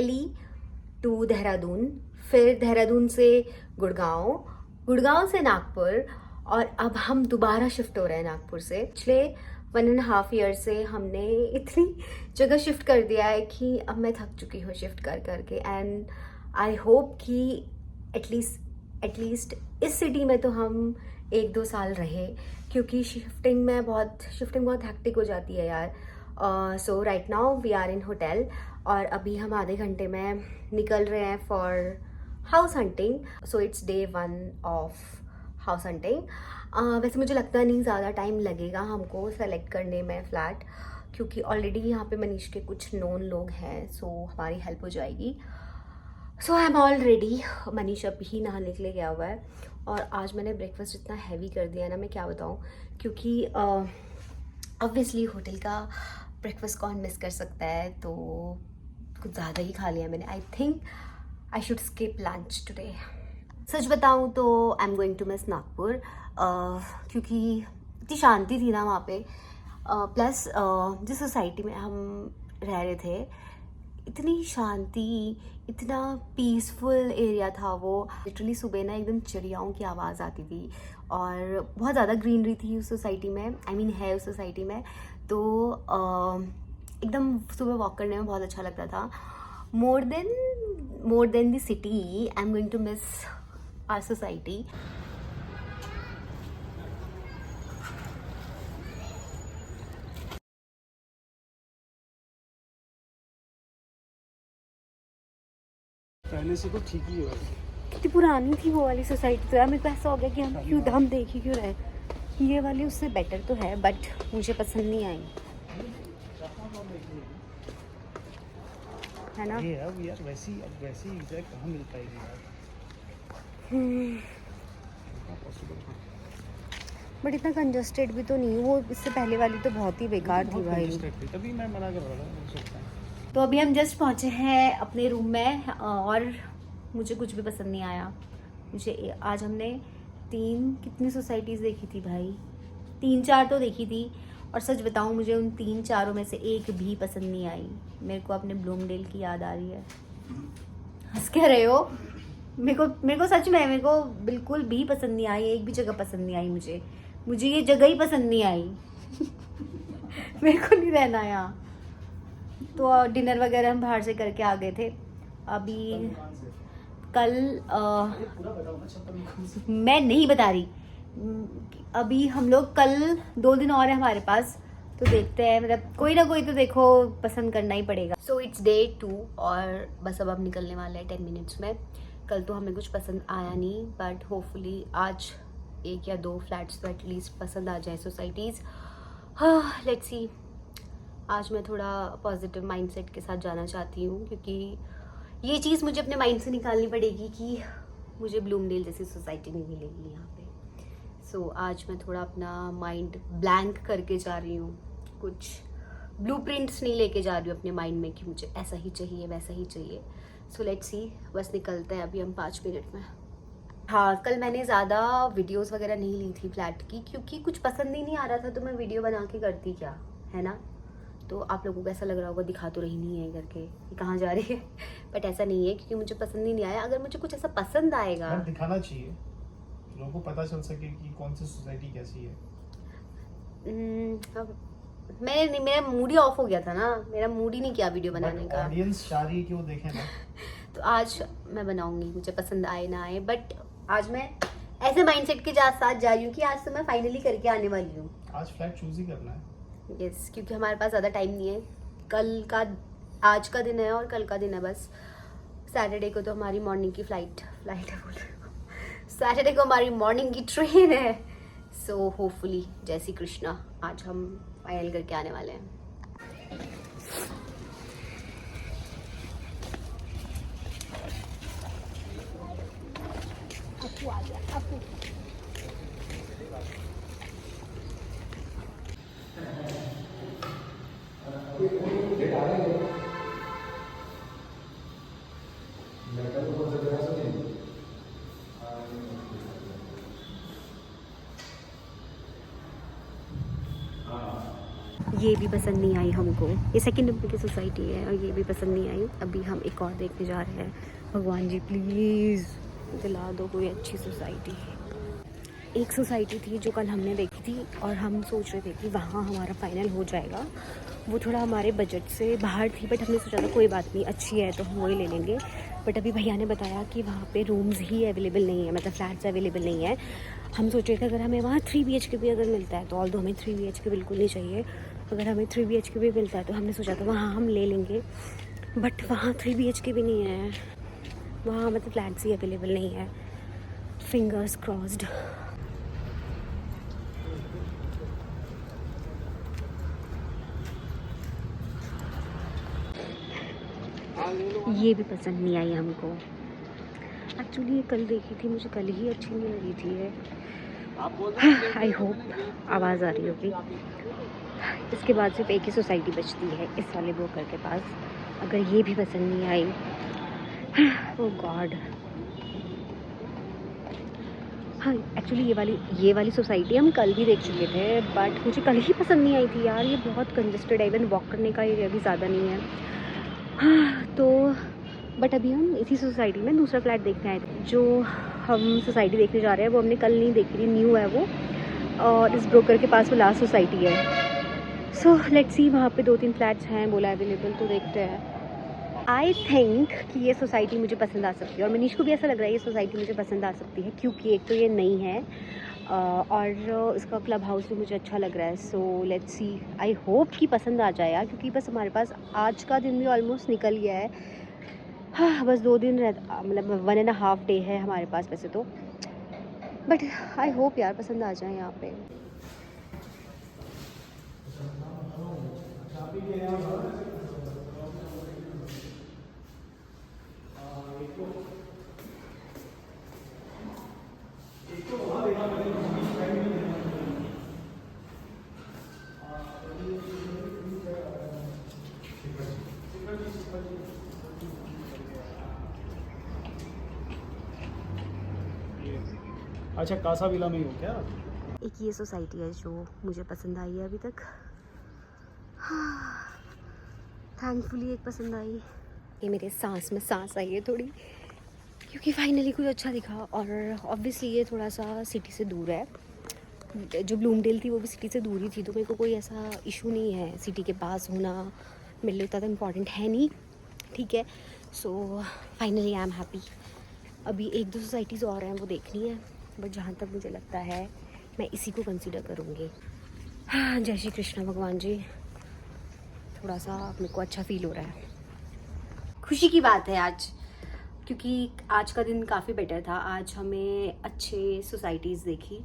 Delhi to Dehradun, फिर देहरादून से गुड़गांव, गुड़गांव से नागपुर, और अब हम दोबारा शिफ्ट हो रहे हैं नागपुर से। पिछले 1.5 ईयर से हमने इतनी जगह शिफ्ट कर दिया है कि अब मैं थक चुकी हूँ शिफ्ट कर करके। एंड आई होप कि एटलीस्ट इस सिटी में तो हम 1-2 साल रहे, क्योंकि शिफ्टिंग बहुत हैक्टिक हो जाती है यार। So right now we are in hotel, और अभी हम आधे घंटे में निकल रहे हैं for house hunting. So it's day 1 of house hunting. वैसे मुझे लगता नहीं ज़्यादा टाइम लगेगा हमको सेलेक्ट करने में फ़्लैट, क्योंकि ऑलरेडी यहाँ पे मनीष के कुछ नोन लोग हैं, सो हमारी हेल्प हो जाएगी। So I am all ready. Manish अभी ही नहाने के लिए गया हुआ है, और आज मैंने ब्रेकफास्ट इतना हैवी कर दिया है ना, मैं क्या बताऊँ, क्योंकि ऑब्वियसली होटल का ब्रेकफास्ट कौन मिस कर सकता है, तो कुछ ज़्यादा ही खा लिया मैंने। I think I should skip lunch today. सच बताऊँ तो I am going to miss Nagpur, क्योंकि इतनी शांति थी ना वहाँ पे। प्लस जिस सोसाइटी में हम रह रहे थे, इतनी शांति, इतना पीसफुल एरिया था वो। लिटरली सुबह ना एकदम चिड़ियाओं की आवाज़ आती थी, और बहुत ज़्यादा ग्रीनरी थी उस सोसाइटी में, है उस सोसाइटी में। तो एकदम सुबह वॉक करने में बहुत अच्छा लगता था। More than the city, I am going to miss our society. पहले से तो ठीक ही है। कितनी पुरानी थी वो वाली सोसाइटी, तो यार मेरे को ऐसा हो गया कि हम देख ही क्यों रहे। ये वाली उससे बेटर तो है, बट मुझे पसंद नहीं आई, है ना। ये अब यार वैसी जगह कहाँ मिल पाएगी यार। बट इतना कंजस्टेड भी तो नहीं, वो इससे पहले वाली तो बहुत ही बेकार थी भाई। तभी मैं मना कर रहा था, सोचता है। तो अभी हम जस्ट पहुंचे हैं अपने रूम में, और मुझे कुछ भी पसंद नहीं आया। आज हमने कितनी सोसाइटीज़ देखी थी भाई, 3-4 तो देखी थी, और सच बताऊं मुझे उन 3-4 में से एक भी पसंद नहीं आई। मेरे को अपने ब्लूमडेल की याद आ रही है। हंस क्या रहे हो? मेरे को सच में, मेरे को बिल्कुल भी पसंद नहीं आई, एक भी जगह पसंद नहीं आई मुझे ये जगह ही पसंद नहीं आई। मेरे को नहीं रहना यहाँ। तो डिनर वगैरह हम बाहर से करके आ गए थे। अभी कल मैं नहीं बता रही, अभी हम लोग कल 2 दिन और है हमारे पास, तो देखते हैं, मतलब कोई ना कोई तो देखो पसंद करना ही पड़ेगा। सो इट्स डे 2, और बस अब निकलने वाला है 10 मिनट्स में। कल तो हमें कुछ पसंद आया नहीं, बट होपफुली आज 1 या 2 फ्लैट्स तो एटलीस्ट पसंद आ जाए, सोसाइटीज़। हाँ, लेट्स सी। आज मैं थोड़ा पॉजिटिव माइंडसेट के साथ जाना चाहती हूँ, क्योंकि ये चीज़ मुझे अपने माइंड से निकालनी पड़ेगी कि मुझे ब्लूमडेल जैसी सोसाइटी नहीं मिलेगी यहाँ पे। सो आज मैं थोड़ा अपना माइंड ब्लैंक करके जा रही हूँ, कुछ ब्लूप्रिंट्स नहीं लेके जा रही हूँ अपने माइंड में कि मुझे ऐसा ही चाहिए वैसा ही चाहिए। सो लेट्स सी, बस निकलते हैं अभी हम 5 मिनट में। हाँ, कल मैंने ज़्यादा वीडियोस वगैरह नहीं ली थी फ्लैट की, क्योंकि कुछ पसंद ही नहीं आ रहा था, तो मैं वीडियो बना के करती क्या, है ना। तो आप लोगों को ऐसा लग रहा होगा दिखा तो रही नहीं है करके कि कहाँ जा रही है, बट ऐसा नहीं है, क्योंकि मुझे पसंद ही नहीं आया। अगर मुझे कुछ ऐसा पसंद आएगा, दिखाना चाहिए, लोगों को पता चल सके कि कौन सी सोसाइटी कैसी है। अब मेरा मूड ही ऑफ हो गया था ना, मेरा मूड ही नहीं किया वीडियो बनाने का। ऑडियंस चाह रही है कि वो देखें ना। तो आज मैं बनाऊंगी, मुझे पसंद आए ना आए, बट आज मैं ऐसे माइंडसेट के साथ जा रही हूँ कि आज तो मैं फाइनली करके आने वाली हूँ। आज फ्लैट चूज ही करना है। यस, क्योंकि हमारे पास ज़्यादा टाइम नहीं है। आज का दिन है और कल का दिन है बस। सैटरडे को तो हमारी मॉर्निंग की फ्लाइट है सैटरडे को हमारी मॉर्निंग की ट्रेन है। सो होपफुली जय श्री कृष्णा, आज हम फाइनल करके आने वाले हैं। अपू आ गया, अपू। ये भी पसंद नहीं आई हमको। ये सेकंड नंबर की सोसाइटी है और ये भी पसंद नहीं आई। अभी हम एक और देखने जा रहे हैं। भगवान जी प्लीज़ दिला दो कोई अच्छी सोसाइटी। एक सोसाइटी थी जो कल हमने देखी थी और हम सोच रहे थे कि वहाँ हमारा फाइनल हो जाएगा। वो थोड़ा हमारे बजट से बाहर थी, बट हमने सोचा था कोई बात नहीं, अच्छी है तो हम वही ले लेंगे। बट अभी भैया ने बताया कि वहाँ पे रूम्स ही अवेलेबल नहीं है, मतलब फ्लैट्स अवेलेबल नहीं है। हम सोच रहे थे अगर हमें वहाँ 3 BHK भी अगर मिलता है तो, ऑल्दो हमें 3 BHK बिल्कुल नहीं चाहिए, अगर हमें 3 BHK भी मिलता है तो हमने सोचा था वहाँ हम ले लेंगे। बट वहाँ 3 BHK भी नहीं है, वहाँ मतलब फ्लैट्स ही अवेलेबल नहीं है। Fingers crossed. ये भी पसंद नहीं आई हमको। एक्चुअली ये कल देखी थी, मुझे कल ही अच्छी नहीं लगी थी ये। आई होप आवाज़ आ रही होगी। इसके बाद सिर्फ एक ही सोसाइटी बचती है इस वाले ब्रोकर के पास। अगर ये भी पसंद नहीं आई, ओह गॉड। हाँ एक्चुअली ये वाली सोसाइटी हम कल भी देख चुके थे, बट मुझे कल ही पसंद नहीं आई थी यार। ये बहुत कंजस्टेड है, इवन वॉक करने का एरिया भी ज़्यादा नहीं है। हाँ तो बट अभी हम इसी सोसाइटी में दूसरा फ्लैट देखने आए थे। जो हम सोसाइटी देखने जा रहे हैं वो हमने कल नहीं देखी थी, न्यू है वो, और इस ब्रोकर के पास वो लास्ट सोसाइटी है। सो लेट्स सी, वहाँ पे 2-3 फ्लैट्स हैं बोला अवेलेबल, तो देखते हैं। आई थिंक कि ये सोसाइटी मुझे पसंद आ सकती है और मनीष को भी ऐसा लग रहा है ये सोसाइटी मुझे पसंद आ सकती है, क्योंकि एक तो ये नई है और इसका क्लब हाउस भी मुझे अच्छा लग रहा है। So let's see, I hope कि पसंद आ जाए यार, क्योंकि बस हमारे पास आज का दिन भी ऑलमोस्ट निकल गया है। हाँ बस 2 दिन मतलब 1.5 डे है हमारे पास वैसे तो, बट आई होप यार पसंद आ जाए यहाँ पे। अच्छा, कासा विला में ही हो क्या? एक ये सोसाइटी है जो मुझे पसंद आई है अभी तक। थैंकफुली एक पसंद आई। ये मेरे सांस में सांस आई है थोड़ी, क्योंकि फाइनली कुछ अच्छा दिखा। और ऑब्वियसली ये थोड़ा सा सिटी से दूर है। जो ब्लूमडेल थी वो भी सिटी से दूर ही थी, तो मेरे को कोई ऐसा इशू नहीं है सिटी के पास होना, मेरे लिए उतना इम्पॉर्टेंट है नहीं, ठीक है। So finally I am happy. अभी 1-2 सोसाइटीज़ और हैं वो देखनी है, बट जहाँ तक मुझे लगता है मैं इसी को कंसिडर करूँगी। हाँ, जय श्री कृष्ण भगवान जी। थोड़ा सा मेरे को अच्छा फील हो रहा है, खुशी की बात है आज, क्योंकि आज का दिन काफ़ी बेटर था। आज हमें अच्छे सोसाइटीज़ देखी,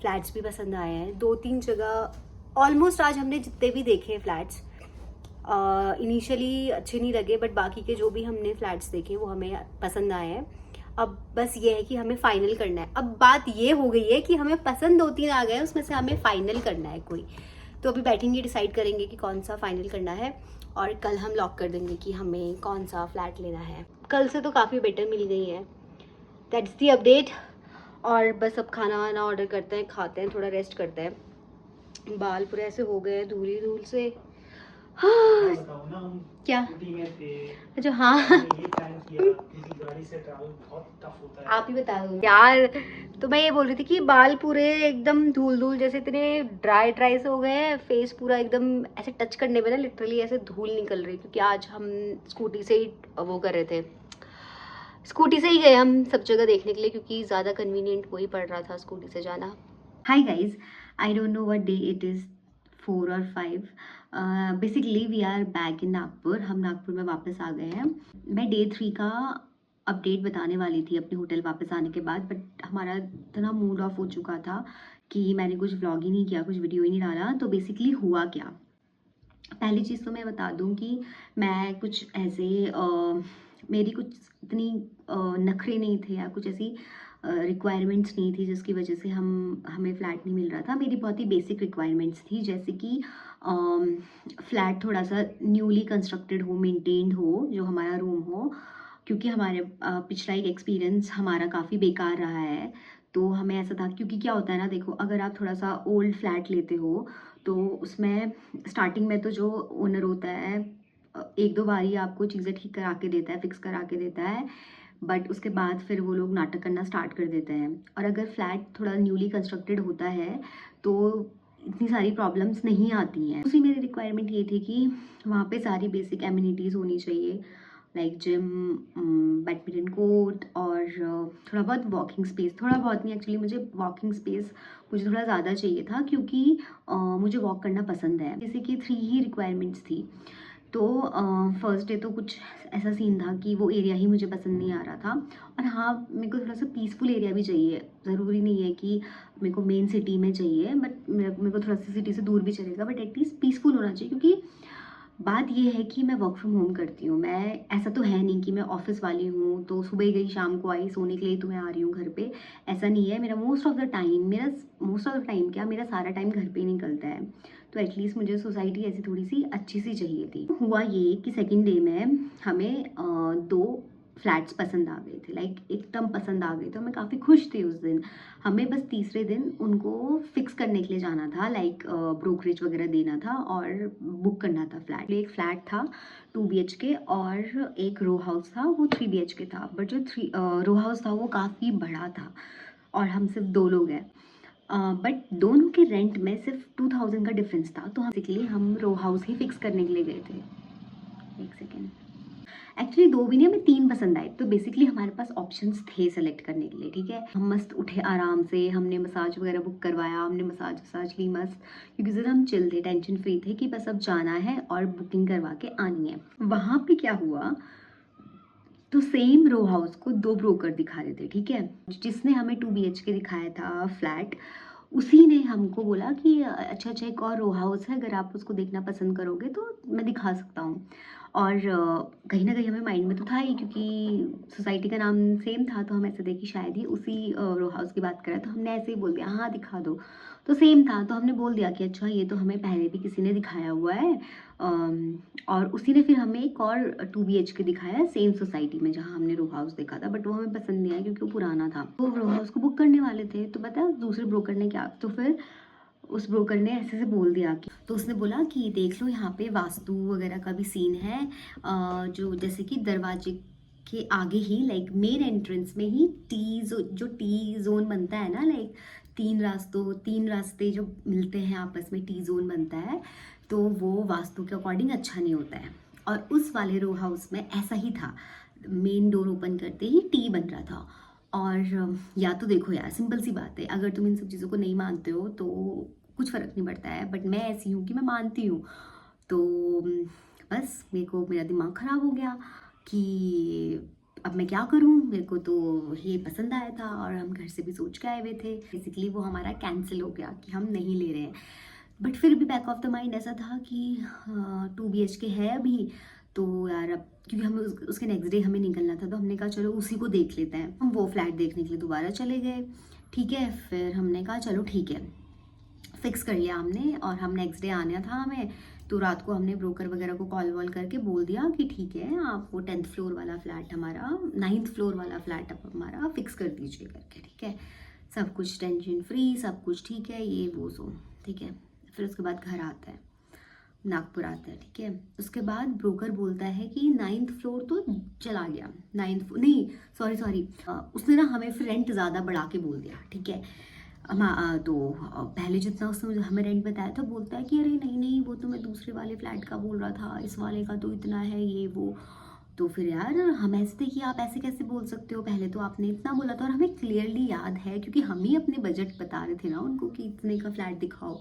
फ्लैट्स भी पसंद आए हैं 2-3 जगह। ऑलमोस्ट आज हमने जितने भी देखे फ्लैट्स इनिशियली अच्छे नहीं लगे, बट बाकी के जो भी हमने फ्लैट्स देखे वो हमें पसंद आए हैं। अब बस ये है कि हमें फाइनल करना है। अब बात ये हो गई है कि हमें पसंद 2-3 आ गए, उसमें से हमें फाइनल करना है कोई। तो अभी बैठेंगे, डिसाइड करेंगे कि कौन सा फाइनल करना है, और कल हम लॉक कर देंगे कि हमें कौन सा फ्लैट लेना है। कल से तो काफ़ी बेटर मिल गई है, दैट्स दी अपडेट। और बस अब खाना वाना ऑर्डर करते हैं, खाते हैं, थोड़ा रेस्ट करते हैं। बाल पूरे ऐसे हो गए धूल से। हाँ बताओ ना, हम क्या में थे। अच्छा हाँ ये टाइम किया, क्योंकि गाड़ी से ट्रैवल बहुत टफ होता है। आप ही बता दो यार। तो मैं ये बोल रही थी कि बाल पूरे एकदम धूल जैसे इतने ड्राई से हो गए हैं, फेस पूरा एकदम ऐसे टच करने पे ना लिटरली ऐसे धूल निकल रही, क्योंकि आज हम स्कूटी से ही वो कर रहे थे, स्कूटी से ही गए हम सब जगह देखने के लिए, क्योंकि ज़्यादा कन्वीनियंट वही पड़ रहा था स्कूटी से जाना। Hi guys, I don't know what day it is, 4 और 5। Basically we are back in Nagpur. हम नागपुर में वापस आ गए हैं। मैं डे 3 का अपडेट बताने वाली थी अपने होटल वापस आने के बाद, बट हमारा इतना मूड ऑफ हो चुका था कि मैंने कुछ व्लॉग ही नहीं किया, कुछ वीडियो ही नहीं डाला। तो बेसिकली हुआ क्या, पहली चीज़ तो मैं बता दूं कि मैं कुछ ऐसे मेरी कुछ इतनी नखरे नहीं थे या कुछ ऐसी रिक्वायरमेंट्स नहीं थी जिसकी वजह से हमें फ़्लैट नहीं मिल रहा था। मेरी बहुत ही बेसिक रिक्वायरमेंट्स थी, जैसे कि फ़्लैट थोड़ा सा न्यूली कंस्ट्रक्टेड हो, मेंटेन्ड हो, जो हमारा रूम हो, क्योंकि हमारे पिछला एक एक्सपीरियंस हमारा काफ़ी बेकार रहा है। तो हमें ऐसा था, क्योंकि क्या होता है ना, देखो अगर आप थोड़ा सा ओल्ड फ्लैट लेते हो तो उसमें स्टार्टिंग में तो जो ओनर होता है एक दो बार ही आपको चीज़ें ठीक करा के देता है, फिक्स करा के देता है, बट उसके बाद फिर वो लोग नाटक करना स्टार्ट कर देते हैं। और अगर फ्लैट थोड़ा न्यूली कंस्ट्रक्टेड होता है तो इतनी सारी प्रॉब्लम्स नहीं आती हैं। उसी मेरी रिक्वायरमेंट ये थी कि वहाँ पे सारी बेसिक एमिनिटीज़ होनी चाहिए, लाइक जिम, बैडमिंटन कोर्ट और थोड़ा बहुत वॉकिंग स्पेस। थोड़ा बहुत नहीं, एक्चुअली मुझे वॉकिंग स्पेस मुझे थोड़ा ज़्यादा चाहिए था, क्योंकि मुझे वॉक करना पसंद है। जैसे कि 3 ही रिक्वायरमेंट्स थी। तो फर्स्ट डे तो कुछ ऐसा सीन था कि वो एरिया ही मुझे पसंद नहीं आ रहा था। और हाँ, मेरे को थोड़ा सा पीसफुल एरिया भी चाहिए। ज़रूरी नहीं है कि मेरे को मेन सिटी में चाहिए, बट मेरे को थोड़ा सा सिटी से दूर भी चलेगा, बट एटलीस्ट पीसफुल होना चाहिए। क्योंकि बात ये है कि मैं वर्क फ्रॉम होम करती हूँ। मैं, ऐसा तो है नहीं कि मैं ऑफिस वाली हूँ तो सुबह गई शाम को आई, सोने के लिए तो मैं आ रही हूँ घर पे। ऐसा नहीं है। मेरा मोस्ट ऑफ द टाइम क्या, मेरा सारा टाइम घर पे ही निकलता है। तो एटलीस्ट मुझे सोसाइटी ऐसी थोड़ी सी अच्छी सी चाहिए थी। हुआ ये कि सेकेंड डे में हमें 2 फ्लैट्स पसंद आ गए थे, लाइक एकदम पसंद आ गए। तो मैं काफ़ी खुश थी उस दिन। हमें बस तीसरे दिन उनको फिक्स करने के लिए जाना था, लाइक ब्रोकरेज वगैरह देना था और बुक करना था फ्लैट। एक फ्लैट था 2 BHK और एक रो हाउस था, वो 3 BHK था। बट जो रो हाउस था वो काफ़ी बड़ा था और हम सिर्फ 2 लोग हैं। बट दोनों के रेंट में सिर्फ 2000 का डिफरेंस था। तो बेसिकली हम रो हाउस ही फिक्स करने के लिए गए थे। एक सेकेंड, एक्चुअली 2 भी नहीं, हमें 3 पसंद आए। तो बेसिकली हमारे पास ऑप्शंस थे सेलेक्ट करने के लिए, ठीक है। हम मस्त उठे आराम से, हमने मसाज वगैरह बुक करवाया, हमने मसाज वसाज ली मस्त, क्योंकि जरा हम चिल थे, टेंशन फ्री थे कि बस अब जाना है और बुकिंग करवा के आनी है। वहाँ पे क्या हुआ, तो सेम रो हाउस को 2 ब्रोकर दिखा रहे थे, ठीक है। जिसने हमें 2 BHK दिखाया था फ्लैट, उसी ने हमको बोला कि अच्छा अच्छा एक और रो हाउस है, अगर आप उसको देखना पसंद करोगे तो मैं दिखा सकता हूँ। और कहीं ना कहीं हमें माइंड में तो था ही, क्योंकि सोसाइटी का नाम सेम था, तो हम ऐसे थे कि शायद ही उसी रो हाउस की बात करें। तो हमने ऐसे ही बोल दिया हाँ दिखा दो। तो सेम था, तो हमने बोल दिया कि अच्छा ये तो हमें पहले भी किसी ने दिखाया हुआ है। और उसी ने फिर हमें एक और 2 BHK दिखाया सेम सोसाइटी में जहाँ हमने रो हाउस देखा था, बट वो हमें पसंद नहीं आया क्योंकि वो पुराना था। तो रो हाउस को बुक करने वाले थे, तो पता है दूसरे ब्रोकर ने क्या, तो फिर उस ब्रोकर ने ऐसे से बोल दिया कि, तो उसने बोला कि देख लो यहाँ पे वास्तु वगैरह का भी सीन है, जो जैसे कि दरवाजे के आगे ही, लाइक मेन एंट्रेंस में ही जो टी जोन बनता है ना, लाइक 3 रास्ते जो मिलते हैं आपस में, टी जोन बनता है, तो वो वास्तु के अकॉर्डिंग अच्छा नहीं होता है। और उस वाले रो हाउस में ऐसा ही था, मेन डोर ओपन करते ही टी बन रहा था। और या तो देखो यार, सिंपल सी बात है, अगर तुम इन सब चीज़ों को नहीं मानते हो तो कुछ फ़र्क नहीं पड़ता है, बट मैं ऐसी हूँ कि मैं मानती हूँ। तो बस मेरा दिमाग ख़राब हो गया कि अब मैं क्या करूँ। मेरे को तो ये पसंद आया था और हम घर से भी सोच के आए हुए थे। बेसिकली वो हमारा कैंसिल हो गया कि हम नहीं ले रहे हैं। बट फिर भी बैक ऑफ द माइंड ऐसा था कि 2 BHK है अभी, तो यार अब क्योंकि हमें उसके नेक्स्ट डे हमें निकलना था, तो हमने कहा चलो उसी को देख लेते हैं। हम वो फ्लैट देखने के लिए दोबारा चले गए, ठीक है। फिर हमने कहा चलो ठीक है, फिक्स कर लिया हमने। और हम नेक्स्ट डे आना था हमें, तो रात को हमने ब्रोकर वगैरह को कॉल वॉल करके बोल दिया कि ठीक है आप वो 10th फ्लोर वाला फ्लैट हमारा, 9th फ्लोर वाला फ्लैट हमारा फिक्स कर दीजिए करके, ठीक है। सब कुछ टेंशन फ्री, सब कुछ ठीक है, ये वो सो ठीक है। फिर उसके बाद घर आता है, नागपुर आता है, ठीक है। उसके बाद ब्रोकर बोलता है कि 9th फ्लोर तो चला गया, 9th नहीं सॉरी उसने ना हमें फिर रेंट ज़्यादा बढ़ा के बोल दिया, ठीक है। तो पहले जितना उसने हमें रेंट बताया था, बोलता है कि अरे नहीं वो तो मैं दूसरे वाले फ्लैट का बोल रहा था, इस वाले का तो इतना है, ये वो। तो फिर यार हम ऐसे थे कि आप ऐसे कैसे बोल सकते हो, पहले तो आपने इतना बोला था। और हमें क्लियरली याद है क्योंकि हम ही अपने बजट बता रहे थे ना उनको कि इतने का फ्लैट दिखाओ,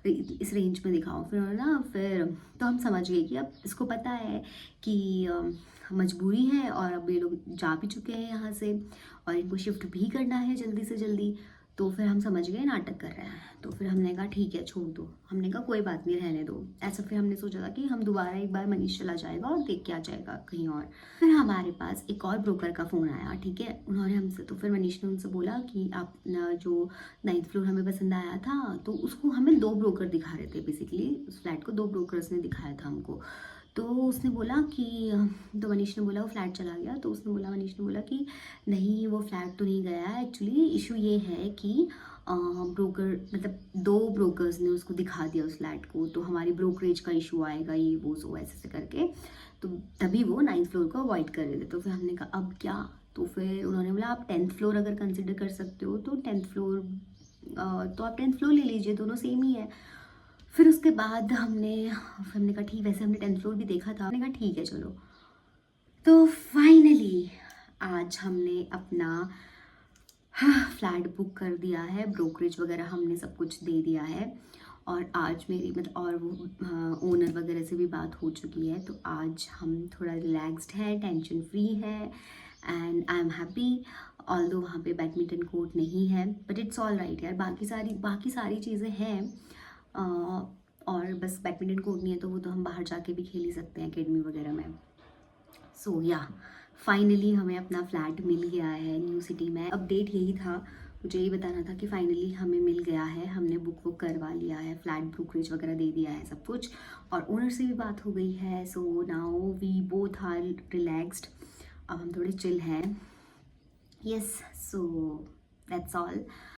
इस रेंज में दिखाओ। फिर तो हम समझ गए कि अब इसको पता है कि मजबूरी है और अब ये लोग जा भी चुके हैं यहाँ से और इनको शिफ्ट भी करना है जल्दी से जल्दी। तो फिर हम समझ गए नाटक कर रहे हैं। तो फिर हमने कहा ठीक है छोड़ दो, हमने कहा कोई बात नहीं रहने दो ऐसा। फिर हमने सोचा था कि हम दोबारा एक बार मनीष चला जाएगा और देख के आ जाएगा कहीं और। फिर हमारे पास एक और ब्रोकर का फ़ोन आया, ठीक है। उन्होंने हमसे, तो फिर मनीष ने उनसे बोला कि आप जो 9th फ्लोर हमें पसंद आया था, तो उसको हमें 2 ब्रोकर दिखा रहे थे। बेसिकली उस फ्लैट को 2 ब्रोकर्स ने दिखाया था हमको। तो उसने बोला कि तो मनीष ने बोला वो फ्लैट चला गया, तो उसने बोला, मनीष ने बोला कि नहीं वो फ्लैट तो नहीं गया है, एक्चुअली इशू ये है कि ब्रोकर मतलब 2 ब्रोकर्स ने उसको दिखा दिया उस फ्लैट को, तो हमारी ब्रोकरेज का इशू आएगा, ये वो सो ऐसे ऐसे करके, तो तभी वो 9th फ्लोर को अवॉइड कर रहे थे। तो फिर हमने कहा अब क्या, तो फिर उन्होंने बोला आप 10th फ्लोर अगर कंसिडर कर सकते हो तो 10th फ्लोर, तो आप 10th फ्लोर ले लीजिए, दोनों सेम ही है। फिर उसके बाद हमने कहा ठीक, वैसे हमने 10th फ्लोर भी देखा था, हमने कहा ठीक है चलो। तो फाइनली आज हमने अपना फ्लैट बुक कर दिया है, ब्रोकरेज वगैरह हमने सब कुछ दे दिया है, और आज मेरी मतलब और वो ओनर वगैरह से भी बात हो चुकी है, तो आज हम थोड़ा रिलैक्स्ड हैं, टेंशन फ्री है, and I am happy. Although वहाँ पे बैडमिंटन कोर्ट नहीं है, बट इट्स ऑल राइट यार, बाकी सारी चीज़ें हैं, और बस बैडमिंटन कोर्ट नहीं है, तो वो तो हम बाहर जाके भी खेल ही सकते हैं एकेडमी वगैरह में। सो या फाइनली हमें अपना फ्लैट मिल गया है न्यू सिटी में। अपडेट यही था, मुझे यही बताना था कि फाइनली हमें मिल गया है, हमने बुक करवा लिया है, फ्लैट ब्रोकरेज वगैरह दे दिया है सब कुछ, और ओनर से भी बात हो गई है। So now we both are relaxed, अब हम थोड़े चिल हैं। Yes, so that's all.